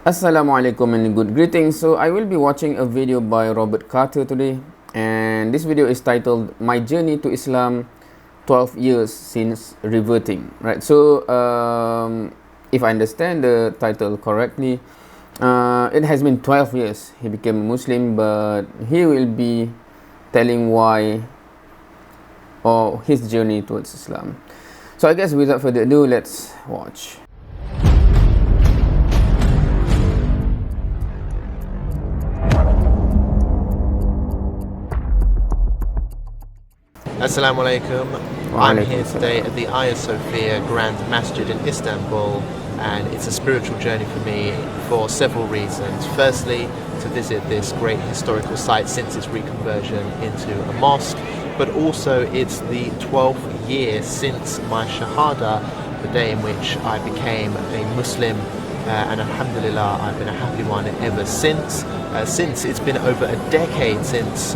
Assalamualaikum and good greetings. So I will be watching a video by Robert Carter today, and this video is titled My Journey to Islam 12 Years Since Reverting. Right, so if I understand the title correctly, it has been 12 years he became a Muslim, but he will be telling why or his journey towards Islam. So I guess without further ado, let's watch. Assalamu alaikum. I'm here today at the Hagia Sophia Grand Masjid in Istanbul, and it's a spiritual journey for me for several reasons. Firstly, to visit this great historical site since its reconversion into a mosque, but also it's the 12th year since my Shahada, the day in which I became a Muslim, and alhamdulillah I've been a happy one ever since. Since it's been over a decade since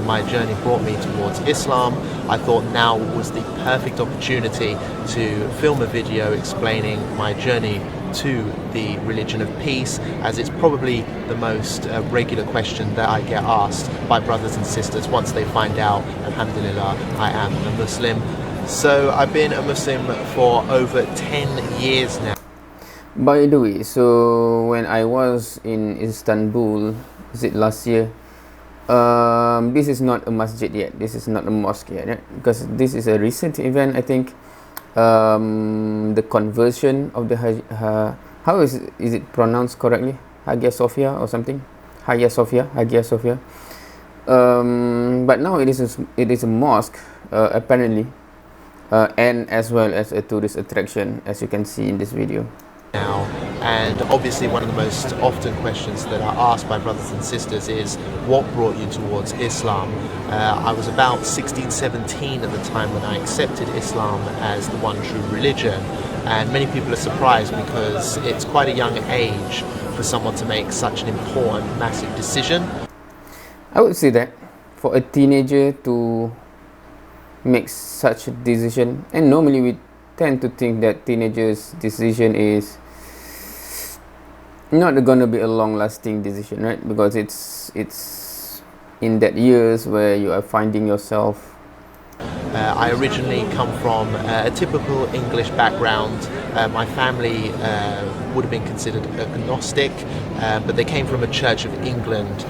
my journey brought me towards Islam, I thought now was the perfect opportunity to film a video explaining my journey to the religion of peace, as it's probably the most regular question that I get asked by brothers and sisters once they find out, alhamdulillah, I am a Muslim. So I've been a Muslim for over 10 years now. By the way, so when I was in Istanbul, is it last year? This is not a masjid yet. This is not a mosque yet, right? Because this is a recent event. I think the conversion of the how is it pronounced correctly? Hagia Sophia or something? Hagia Sophia. But now it is a mosque apparently, and as well as a tourist attraction, as you can see in this video. Now, and obviously one of the most often questions that are asked by brothers and sisters is, what brought you towards Islam? I was about 16, 17 at the time when I accepted Islam as the one true religion, and many people are surprised because it's quite a young age for someone to make such an important, massive decision. I would say that for a teenager to make such a decision, and normally we tend to think that teenagers' decision is not gonna be a long-lasting decision, right? Because it's in that years where you are finding yourself. I originally come from a typical English background. My family would have been considered agnostic, but they came from a Church of England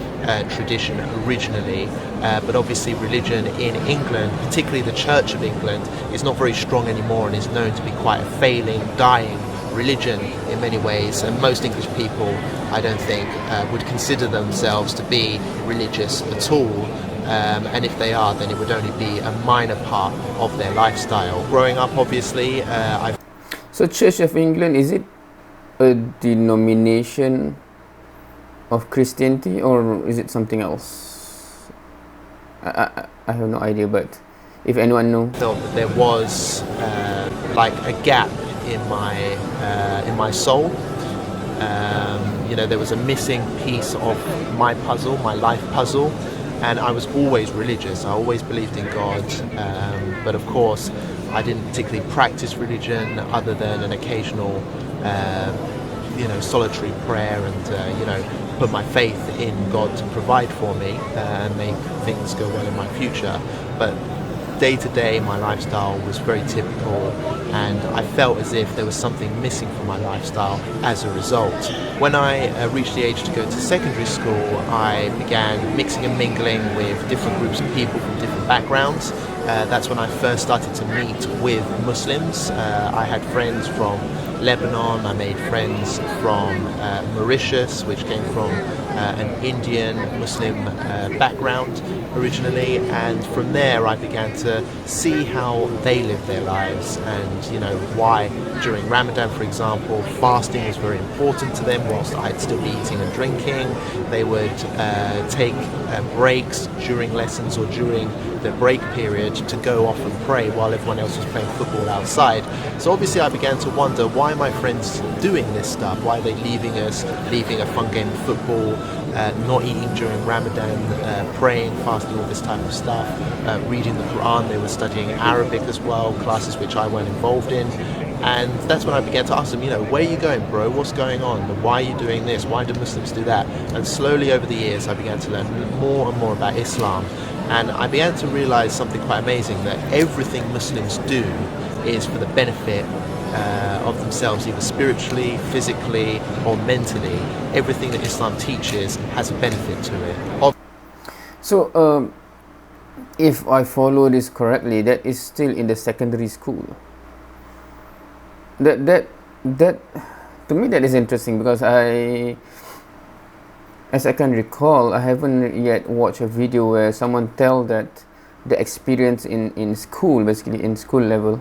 tradition originally. But obviously religion in England, particularly the Church of England, is not very strong anymore and is known to be quite a failing, dying religion in many ways, and most English people, I don't think, would consider themselves to be religious at all. And if they are, then it would only be a minor part of their lifestyle. Growing up, obviously, So Church of England, is it a denomination of Christianity or is it something else? I have no idea, but if anyone knows. Felt that there was like a gap in my soul. You know, there was a missing piece of my puzzle, my life puzzle. And I was always religious. I always believed in God, but of course I didn't particularly practice religion other than an occasional solitary prayer, and put my faith in God to provide for me and make things go well in my future. But day to day my lifestyle was very typical, and I felt as if there was something missing from my lifestyle as a result. When I reached the age to go to secondary school, I began mixing and mingling with different groups of people from different backgrounds. That's when I first started to meet with Muslims. I had friends from Lebanon, I made friends from Mauritius, which came from an Indian Muslim background originally, and from there I began to see how they lived their lives, and why during Ramadan, for example, fasting was very important to them whilst I'd still be eating and drinking. They would take breaks during lessons or during the break period to go off and pray while everyone else was playing football outside. So obviously I began to wonder, why are my friends doing this stuff? Why are they leaving us, leaving a fun game of football, not eating during Ramadan, praying, fasting, all this type of stuff, reading the Quran. They were studying Arabic as well, classes which I weren't involved in. And that's when I began to ask them, where are you going, bro? What's going on? Why are you doing this? Why do Muslims do that? And slowly over the years, I began to learn more and more about Islam. And I began to realize something quite amazing, that everything Muslims do is for the benefit of themselves, either spiritually, physically, or mentally. Everything that Islam teaches has a benefit to it. So, if I follow this correctly, that is still in the secondary school. That to me, that is interesting, because as I can recall, I haven't yet watched a video where someone tell that the experience in school, basically in school level,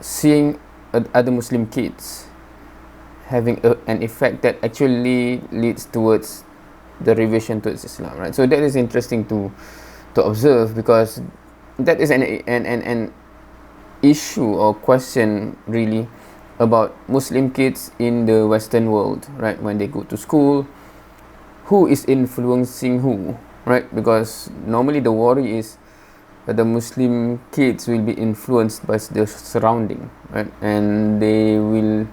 seeing other Muslim kids having an effect that actually leads towards the revision towards Islam, right? So that is interesting to observe, because that is an issue or question really about Muslim kids in the Western world, right? When they go to school, who is influencing who, right? Because normally the worry is that the Muslim kids will be influenced by the surrounding, right? And they will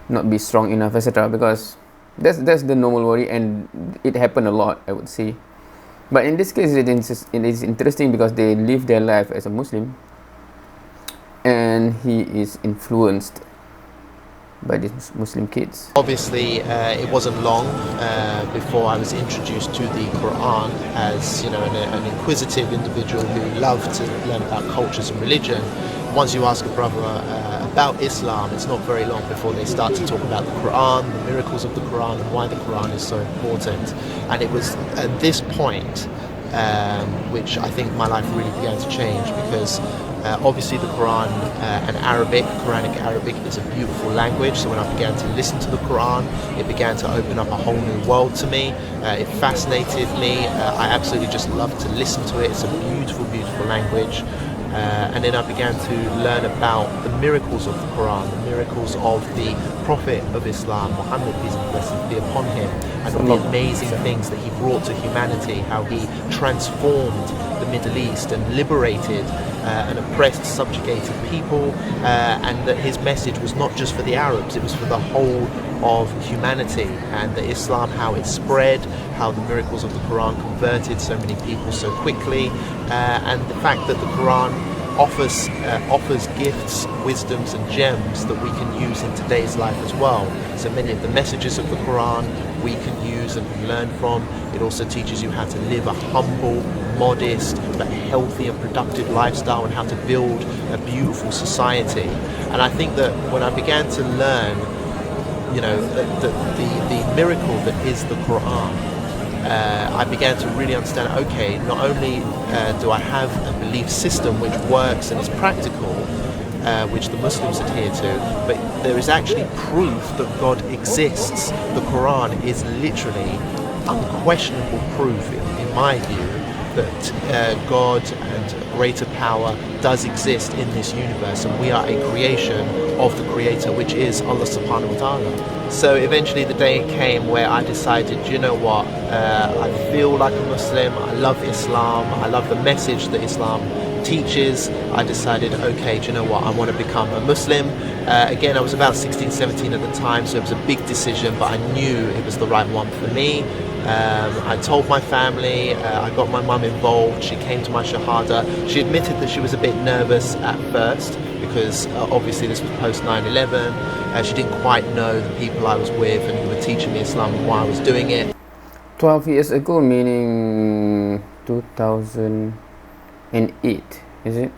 not be strong enough, etc. Because that's the normal worry, and it happened a lot, I would say. But in this case, it is interesting because they live their life as a Muslim, and he is influenced by these Muslim kids. Obviously, it wasn't long before I was introduced to the Quran as an inquisitive individual who loved to learn about cultures and religion. Once you ask a brother about Islam, it's not very long before they start to talk about the Quran, the miracles of the Quran, and why the Quran is so important. And it was at this point which I think my life really began to change, because obviously the Quran and Quranic Arabic is a beautiful language. So when I began to listen to the Quran, it began to open up a whole new world to me. It fascinated me. I absolutely just loved to listen to it. It's a beautiful, beautiful language. And then I began to learn about the miracles of the Quran, the miracles of the Prophet of Islam, Muhammad, peace and blessings be upon him, and all the amazing things that he brought to humanity, how he transformed the Middle East and liberated an oppressed, subjugated people, and that his message was not just for the Arabs, it was for the whole of humanity, and that Islam, how it spread, how the miracles of the Quran converted so many people so quickly, and the fact that the Quran offers gifts, wisdoms and gems that we can use in today's life as well. So many of the messages of the Quran we can use and learn from. It also teaches you how to live a humble, modest but healthy and productive lifestyle, and how to build a beautiful society. And I think that when I began to learn the miracle that is the Quran, I began to really understand, okay, not only do I have a belief system which works and is practical, which the Muslims adhere to, but there is actually proof that God exists. The Quran is literally unquestionable proof, in my view, that God and greater power does exist in this universe, and we are a creation of the Creator, which is Allah subhanahu wa ta'ala. So eventually the day came where I decided, you know what, I feel like a Muslim, I love Islam, I love the message that Islam teaches. I decided, okay, do you know what, I want to become a Muslim. Again, I was about 16, 17 at the time, so it was a big decision, but I knew it was the right one for me. I told my family, I got my mum involved, she came to my Shahada. She admitted that she was a bit nervous at first, because obviously this was post 9/11. She didn't quite know the people I was with and who were teaching me Islam and why I was doing it. 12 years ago, meaning 2008, is it?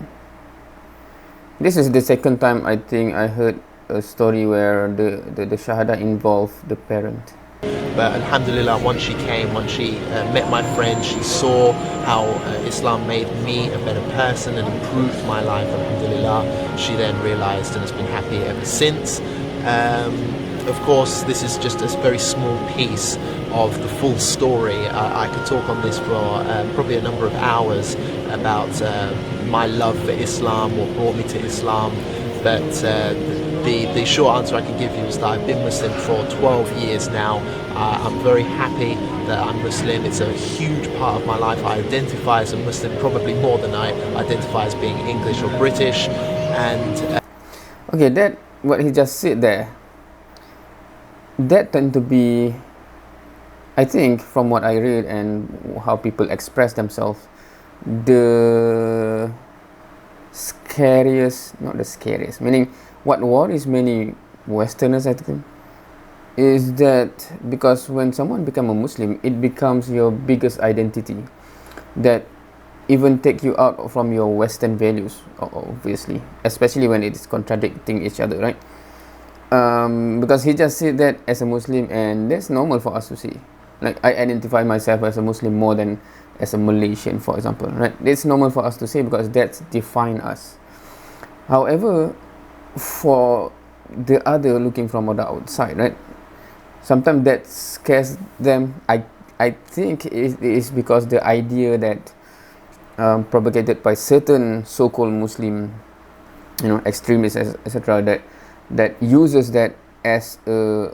This is the second time I think I heard a story where the Shahada involved the parent. But alhamdulillah, once she met my friend, she saw how Islam made me a better person and improved my life, alhamdulillah. She then realized and has been happy ever since. Of course, this is just a very small piece of the full story. I could talk on this for probably a number of hours about my love for Islam, what brought me to Islam, but the short answer I can give you is that I've been Muslim for 12 years now. I'm very happy that I'm Muslim. It's a huge part of my life. I identify as a Muslim probably more than I identify as being English or British. And okay, what he just said there, that tend to be, I think, from what I read and how people express themselves, the scariest, not the scariest, meaning what worries many Westerners, I think, is that because when someone becomes a Muslim, it becomes your biggest identity, that even take you out from your Western values, obviously, especially when it is contradicting each other, right? Because he just said that as a Muslim, and that's normal for us to see. Like, I identify myself as a Muslim more than as a Malaysian, for example, right? It's normal for us to say because that's define us. However, for the other looking from the outside, right? Sometimes that scares them. I think it is because the idea that propagated by certain so-called Muslim, extremists, etc., that uses that as a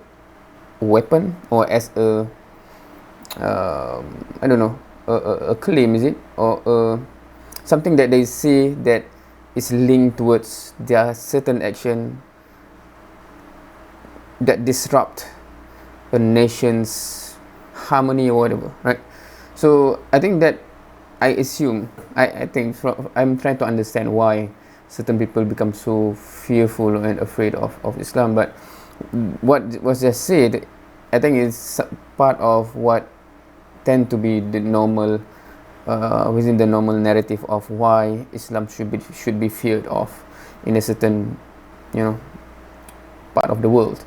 weapon or as a I don't know, a claim, is it, or something that they say that is linked towards their certain action that disrupt a nation's harmony or whatever, right? So I think that I think I'm trying to understand why certain people become so fearful and afraid of Islam. But what was just said, I think is part of what tend to be the normal within the normal narrative of why Islam should be feared of in a certain part of the world,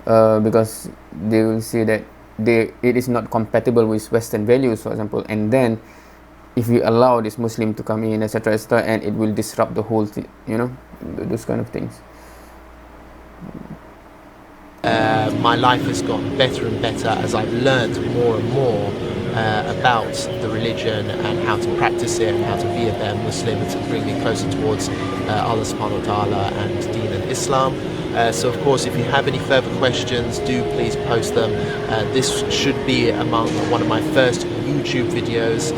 because they will say that it is not compatible with Western values, for example, and then if we allow this Muslim to come in, etc., etc., and it will disrupt the whole those kind of things. My life has gotten better and better as I've learned more and more about the religion and how to practice it and how to be a better Muslim and to bring me closer towards Allah subhanahu wa ta'ala and Deen and Islam. So of course, if you have any further questions, do please post them. This should be among one of my first YouTube videos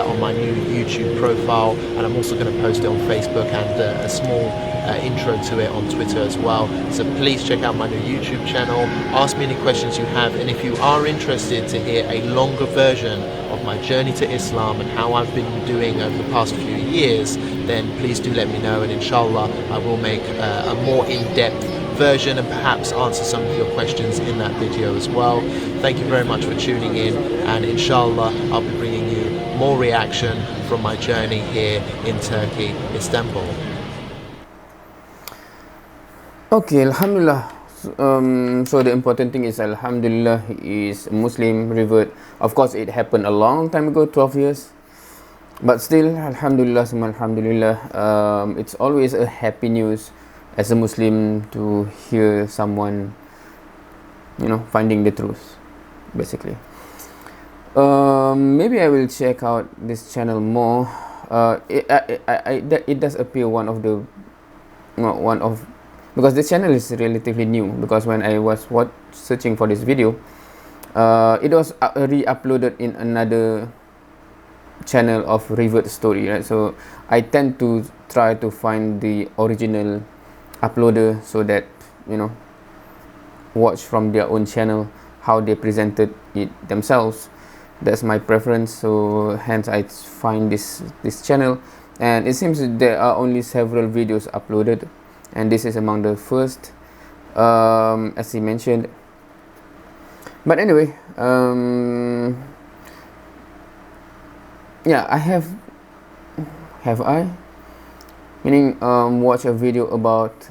on my new YouTube profile, and I'm also going to post it on Facebook and a small intro to it on Twitter as well. So please check out my new YouTube channel, ask me any questions you have, and if you are interested to hear a longer version of my journey to Islam and how I've been doing over the past few years, then please do let me know, and inshallah I will make a more in-depth version and perhaps answer some of your questions in that video as well. Thank you very much for tuning in, and inshallah I'll be bringing you more reaction from my journey here in Turkey, Istanbul. Okay, Alhamdulillah. So the important thing is, Alhamdulillah, he is a Muslim, revert. Of course, it happened a long time ago, 12 years. But still, Alhamdulillah, Alhamdulillah, it's always a happy news as a Muslim to hear someone, finding the truth, basically. Maybe I will check out this channel more. It does appear because this channel is relatively new, because when I was searching for this video, it was re-uploaded in another channel of Revert story, right? So I tend to try to find the original uploader so that watch from their own channel how they presented it themselves. That's my preference, so hence I find this channel, and it seems there are only several videos uploaded, and this is among the first, as he mentioned. But anyway, yeah, I have I meaning watch a video about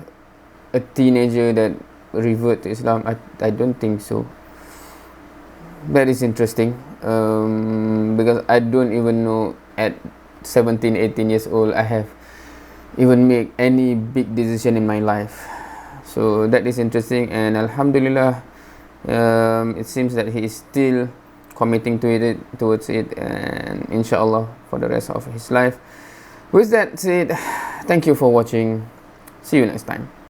a teenager that revert to Islam. I don't think so. That is interesting, because I don't even know at 17, 18 years old I have even make any big decision in my life. So that is interesting, and Alhamdulillah, it seems that he is still committing towards it, and inshallah for the rest of his life. With that said, thank you for watching. See you next time.